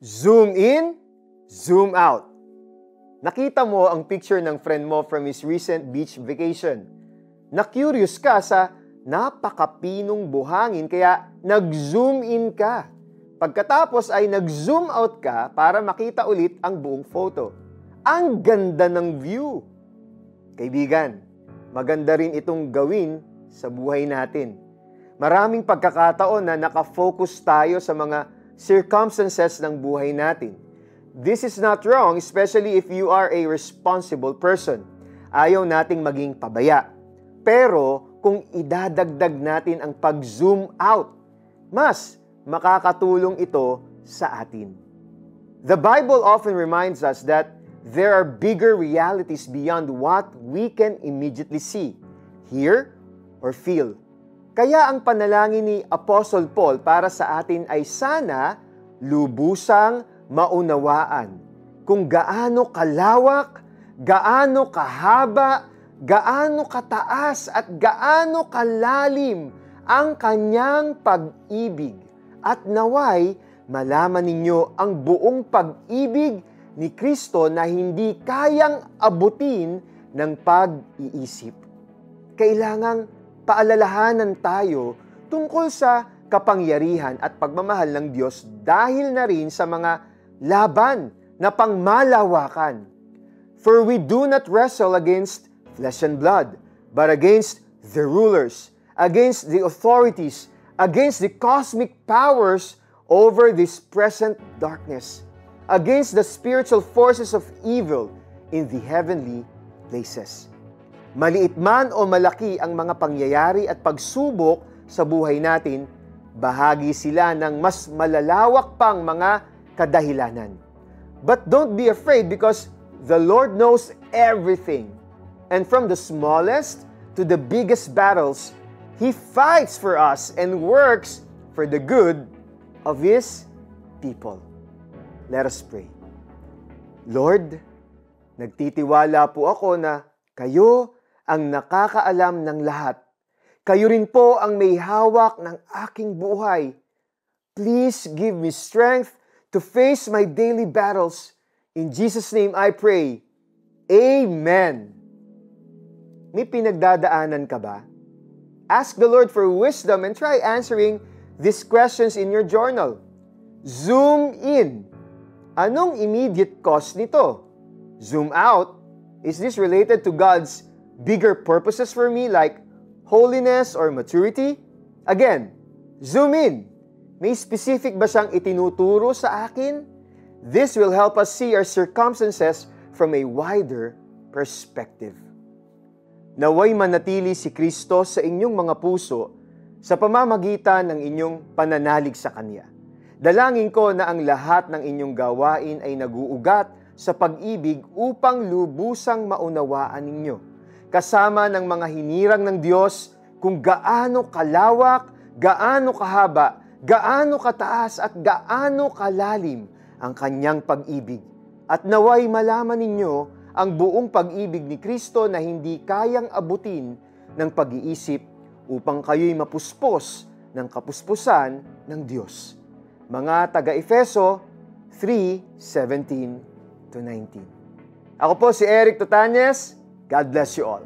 Zoom in, zoom out. Nakita mo ang picture ng friend mo from his recent beach vacation. Na-curious ka sa napakapinong buhangin kaya nag-zoom in ka. Pagkatapos ay nag-zoom out ka para makita ulit ang buong photo. Ang ganda ng view. Kaibigan, maganda rin itong gawin sa buhay natin. Maraming pagkakataon na nakafocus tayo sa mga circumstances ng buhay natin. This is not wrong, especially if you are a responsible person. Ayaw nating maging pabaya. Pero kung idadagdag natin ang pag-zoom out, mas makakatulong ito sa atin. The Bible often reminds us that there are bigger realities beyond what we can immediately see, hear, or feel. Kaya ang panalangin ni Apostle Paul para sa atin ay sana lubusang maunawaan kung gaano kalawak, gaano kahaba, gaano kataas at gaano kalalim ang kanyang pag-ibig. At naway malaman ninyo ang buong pag-ibig ni Kristo na hindi kayang abutin ng pag-iisip. Kailangang paalalahanan tayo tungkol sa kapangyarihan at pagmamahal ng Diyos dahil na rin sa mga laban na pangmalawakan. For we do not wrestle against flesh and blood, but against the rulers, against the authorities, against the cosmic powers over this present darkness, against the spiritual forces of evil in the heavenly places. Maliit man o malaki ang mga pangyayari at pagsubok sa buhay natin, bahagi sila ng mas malalawak pang mga kadahilanan. But don't be afraid because the Lord knows everything. And from the smallest to the biggest battles, He fights for us and works for the good of His people. Let us pray. Lord, nagtitiwala po ako na kayo ang nakakaalam ng lahat. Kayo rin po ang may hawak ng aking buhay. Please give me strength to face my daily battles. In Jesus' name I pray. Amen. May pinagdadaanan ka ba? Ask the Lord for wisdom and try answering these questions in your journal. Zoom in. Anong immediate cause nito? Zoom out. Is this related to God's bigger purposes for me like holiness or maturity? Again, zoom in. May specific ba siyang itinuturo sa akin? This will help us see our circumstances from a wider perspective. Naway manatili si Kristo sa inyong mga puso sa pamamagitan ng inyong pananalig sa Kanya. Dalangin ko na ang lahat ng inyong gawain ay naguugat sa pag-ibig upang lubusang maunawaan ninyo, kasama ng mga hinirang ng Diyos kung gaano kalawak, gaano kahaba, gaano kataas at gaano kalalim ang kanyang pag-ibig. At naway malaman ninyo ang buong pag-ibig ni Kristo na hindi kayang abutin ng pag-iisip upang kayo'y mapuspos ng kapuspusan ng Diyos. Mga taga-Efeso 3:17-19. Ako po si Eric Tutanes. God bless you all.